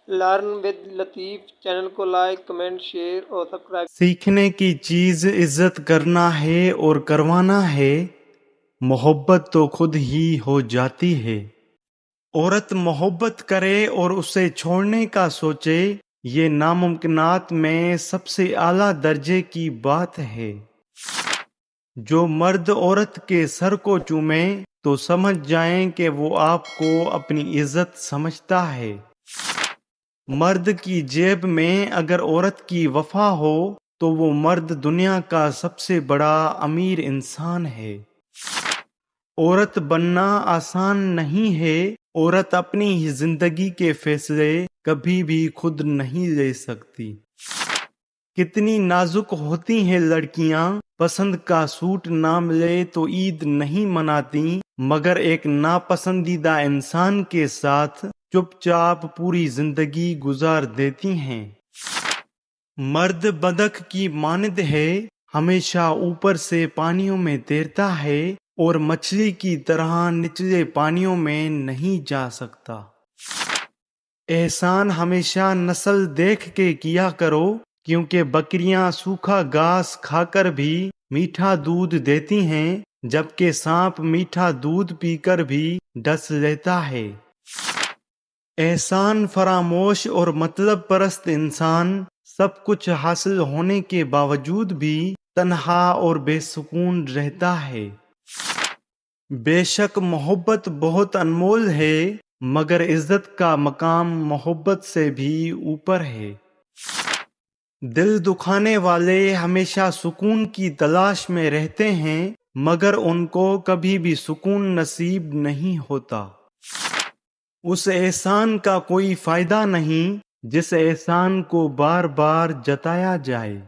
Learn with Latif channel کو like, comment, share اور subscribe. سیکھنے کی چیز عزت کرنا ہے اور کروانا ہے، محبت تو خود ہی ہو جاتی ہے۔ عورت محبت کرے اور اسے چھوڑنے کا سوچے، یہ ناممکنات میں سب سے اعلیٰ درجے کی بات ہے۔ جو مرد عورت کے سر کو چومے تو سمجھ جائیں کہ وہ آپ کو اپنی عزت سمجھتا ہے۔ مرد کی جیب میں اگر عورت کی وفا ہو تو وہ مرد دنیا کا سب سے بڑا امیر انسان ہے۔ عورت بننا آسان نہیں ہے، عورت اپنی ہی زندگی کے فیصلے کبھی بھی خود نہیں لے سکتی۔ کتنی نازک ہوتی ہیں لڑکیاں، پسند کا سوٹ نہ ملے تو عید نہیں مناتی، مگر ایک ناپسندیدہ انسان کے ساتھ چپ چاپ پوری زندگی گزار دیتی ہیں۔ مرد بطخ کی مانند ہے، ہمیشہ اوپر سے پانیوں میں تیرتا ہے اور مچھلی کی طرح نچلے پانیوں میں نہیں جا سکتا۔ احسان ہمیشہ نسل دیکھ کے کیا کرو، کیونکہ بکریاں سوکھا گھاس کھا کر بھی میٹھا دودھ دیتی ہیں، جبکہ سانپ میٹھا دودھ پی کر بھی ڈس لیتا ہے۔ احسان فراموش اور مطلب پرست انسان سب کچھ حاصل ہونے کے باوجود بھی تنہا اور بے سکون رہتا ہے۔ بے شک محبت بہت انمول ہے، مگر عزت کا مقام محبت سے بھی اوپر ہے۔ دل دکھانے والے ہمیشہ سکون کی تلاش میں رہتے ہیں، مگر ان کو کبھی بھی سکون نصیب نہیں ہوتا۔ اس احسان کا کوئی فائدہ نہیں جس احسان کو بار بار جتایا جائے۔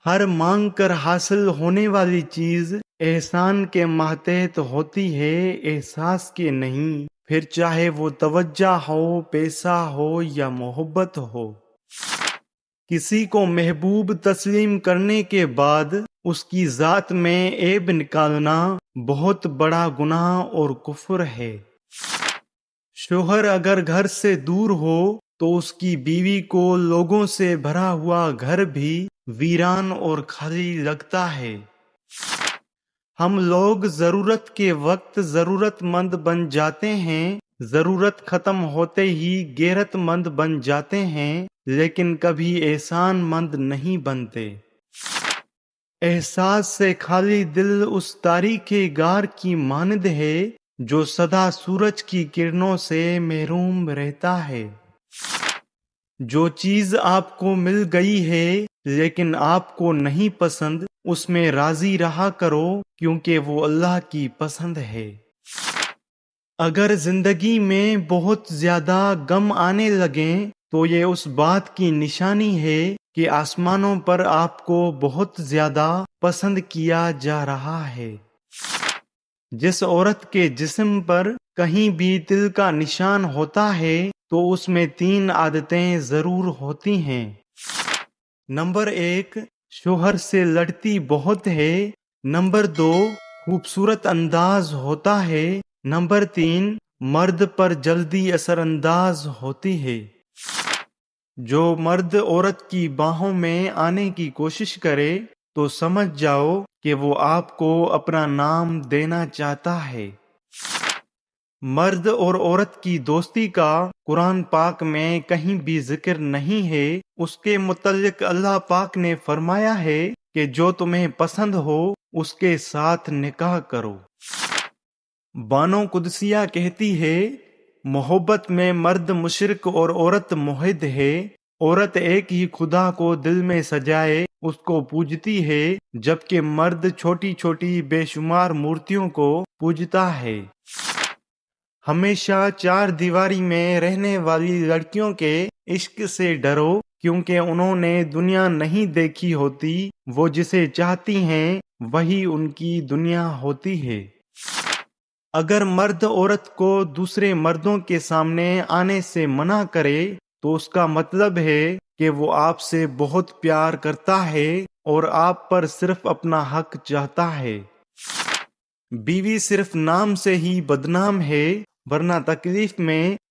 ہر مانگ کر حاصل ہونے والی چیز احسان کے ماتحت ہوتی ہے، احساس کے نہیں، پھر چاہے وہ توجہ ہو، پیسہ ہو یا محبت ہو۔ کسی کو محبوب تسلیم کرنے کے بعد اس کی ذات میں عیب نکالنا بہت بڑا گناہ اور کفر ہے۔ شوہر اگر گھر سے دور ہو تو اس کی بیوی کو لوگوں سے بھرا ہوا گھر بھی ویران اور خالی لگتا ہے۔ ہم لوگ ضرورت کے وقت ضرورت مند بن جاتے ہیں، ضرورت ختم ہوتے ہی غیرت مند بن جاتے ہیں، لیکن کبھی احسان مند نہیں بنتے۔ احساس سے خالی دل اس تاریک غار کی مانند ہے جو سدا سورج کی کرنوں سے محروم رہتا ہے۔ جو چیز آپ کو مل گئی ہے لیکن آپ کو نہیں پسند، اس میں راضی رہا کرو، کیونکہ وہ اللہ کی پسند ہے۔ اگر زندگی میں بہت زیادہ غم آنے لگیں تو یہ اس بات کی نشانی ہے کہ آسمانوں پر آپ کو بہت زیادہ پسند کیا جا رہا ہے۔ جس عورت کے جسم پر کہیں بھی تل کا نشان ہوتا ہے تو اس میں 3 عادتیں ضرور ہوتی ہیں۔ نمبر 1، شوہر سے لڑتی بہت ہے۔ نمبر 2، خوبصورت انداز ہوتا ہے۔ نمبر 3، مرد پر جلدی اثر انداز ہوتی ہے۔ جو مرد عورت کی باہوں میں آنے کی کوشش کرے تو سمجھ جاؤ کہ وہ آپ کو اپنا نام دینا چاہتا ہے۔ مرد اور عورت کی دوستی کا قرآن پاک میں کہیں بھی ذکر نہیں ہے۔ اس کے متعلق اللہ پاک نے فرمایا ہے کہ جو تمہیں پسند ہو اس کے ساتھ نکاح کرو۔ بانو قدسیہ کہتی ہے، محبت میں مرد مشرک اور عورت موحد ہے۔ عورت ایک ہی خدا کو دل میں سجائے اس کو پوجتی ہے، جبکہ مرد چھوٹی چھوٹی بے شمار مورتیوں کو پوجتا ہے۔ ہمیشہ 4 دیواری میں رہنے والی لڑکیوں کے عشق سے ڈرو، کیونکہ انہوں نے دنیا نہیں دیکھی ہوتی، وہ جسے چاہتی ہیں وہی ان کی دنیا ہوتی ہے۔ اگر مرد عورت کو دوسرے مردوں کے سامنے آنے سے منع کرے تو اس کا مطلب ہے کہ وہ آپ سے بہت پیار کرتا ہے اور آپ پر صرف اپنا حق چاہتا ہے۔ بیوی صرف نام سے ہی بدنام ہے، ورنہ تکلیف میں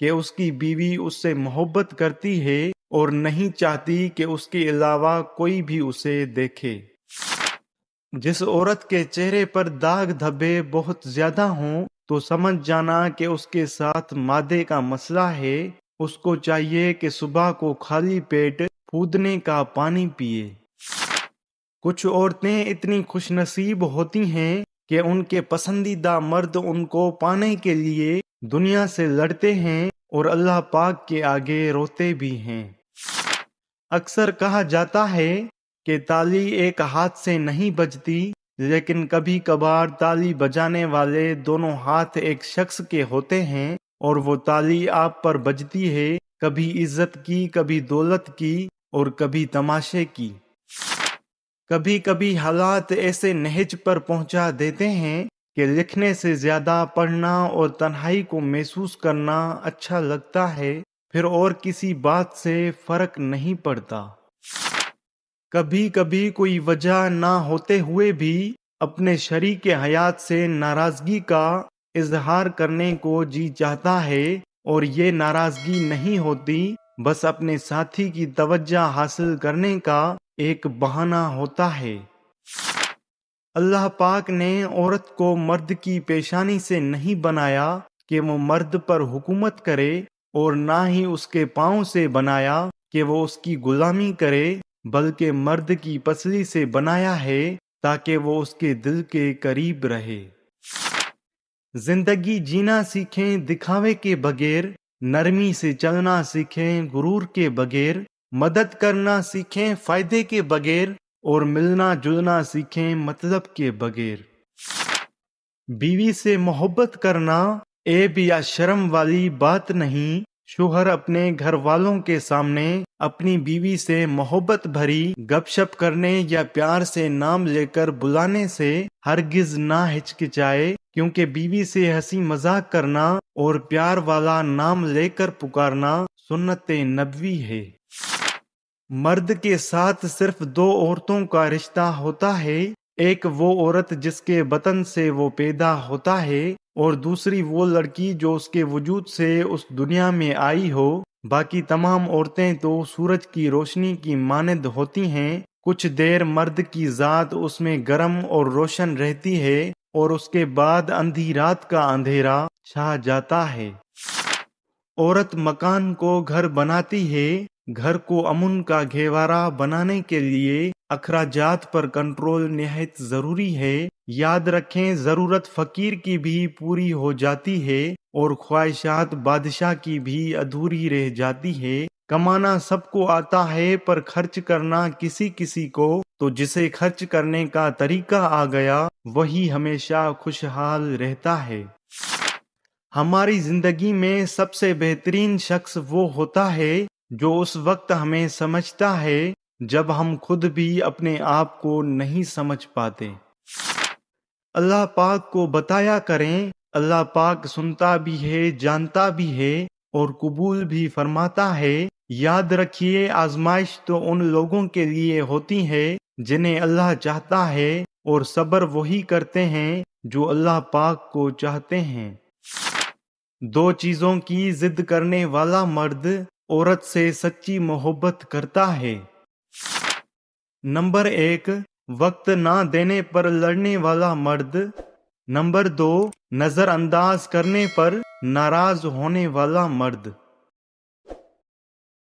کہ اس کی بیوی اس سے محبت کرتی ہے اور نہیں چاہتی کہ اس کے علاوہ کوئی بھی اسے دیکھے۔ جس عورت کے چہرے پر داغ دھبے بہت زیادہ ہوں تو سمجھ جانا کہ اس کے ساتھ معدے کا مسئلہ ہے۔ اس کو چاہیے کہ صبح کو خالی پیٹ پودنے کا پانی پیے۔ کچھ عورتیں اتنی خوش نصیب ہوتی ہیں کہ ان کے پسندیدہ مرد ان کو پانے کے لیے دنیا سے لڑتے ہیں اور اللہ پاک کے آگے روتے بھی ہیں۔ اکثر کہا جاتا ہے کہ تالی ایک ہاتھ سے نہیں بجتی، لیکن کبھی کبھار تالی بجانے والے دونوں ہاتھ ایک شخص کے ہوتے ہیں اور وہ تالی آپ پر بجتی ہے، کبھی عزت کی، کبھی دولت کی اور کبھی تماشے کی۔ کبھی کبھی حالات ایسے نہج پر پہنچا دیتے ہیں کہ لکھنے سے زیادہ پڑھنا اور تنہائی کو محسوس کرنا اچھا لگتا ہے، پھر اور کسی بات سے فرق نہیں پڑتا۔ کبھی کبھی کوئی وجہ نہ ہوتے ہوئے بھی اپنے شریک حیات سے ناراضگی کا اظہار کرنے کو جی چاہتا ہے، اور یہ ناراضگی نہیں ہوتی، بس اپنے ساتھی کی توجہ حاصل کرنے کا ایک بہانہ ہوتا ہے۔ اللہ پاک نے عورت کو مرد کی پیشانی سے نہیں بنایا کہ وہ مرد پر حکومت کرے، اور نہ ہی اس کے پاؤں سے بنایا کہ وہ اس کی غلامی کرے، بلکہ مرد کی پسلی سے بنایا ہے تاکہ وہ اس کے دل کے قریب رہے۔ زندگی جینا سیکھیں دکھاوے کے بغیر، نرمی سے چلنا سیکھیں غرور کے بغیر، مدد کرنا سیکھیں فائدے کے بغیر، اور ملنا جلنا سیکھیں مطلب کے بغیر۔ بیوی سے محبت کرنا عیب یا شرم والی بات نہیں۔ شوہر اپنے گھر والوں کے سامنے اپنی بیوی سے محبت بھری گپ شپ کرنے یا پیار سے نام لے کر بلانے سے ہرگز نہ ہچکچائے، کیونکہ بیوی سے ہنسی مذاق کرنا اور پیار والا نام لے کر پکارنا سنت نبوی ہے۔ مرد کے ساتھ صرف دو عورتوں کا رشتہ ہوتا ہے، ایک وہ عورت جس کے بطن سے وہ پیدا ہوتا ہے، اور دوسری وہ لڑکی جو اس کے وجود سے اس دنیا میں آئی ہو۔ باقی تمام عورتیں تو سورج کی روشنی کی مانند ہوتی ہیں، کچھ دیر مرد کی ذات اس میں گرم اور روشن رہتی ہے اور اس کے بعد اندھی رات کا اندھیرا چھا جاتا ہے۔ عورت مکان کو گھر بناتی ہے۔ گھر کو امن کا گہوارہ بنانے کے لیے اخراجات پر کنٹرول نہایت ضروری ہے۔ یاد رکھیں، ضرورت فقیر کی بھی پوری ہو جاتی ہے اور خواہشات بادشاہ کی بھی ادھوری رہ جاتی ہے۔ کمانا سب کو آتا ہے، پر خرچ کرنا کسی کسی کو، تو جسے خرچ کرنے کا طریقہ آ گیا وہی ہمیشہ خوشحال رہتا ہے۔ ہماری زندگی میں سب سے بہترین شخص وہ ہوتا ہے جو اس وقت ہمیں سمجھتا ہے جب ہم خود بھی اپنے آپ کو نہیں سمجھ پاتے۔ اللہ پاک کو بتایا کریں، اللہ پاک سنتا بھی ہے، جانتا بھی ہے اور قبول بھی فرماتا ہے۔ یاد رکھیے، آزمائش تو ان لوگوں کے لیے ہوتی ہے جنہیں اللہ چاہتا ہے، اور صبر وہی کرتے ہیں جو اللہ پاک کو چاہتے ہیں۔ دو چیزوں کی ضد کرنے والا مرد عورت سے سچی محبت کرتا ہے۔ نمبر 1، وقت نہ دینے پر لڑنے والا مرد۔ نمبر 2، نظر انداز کرنے پر ناراض ہونے والا مرد۔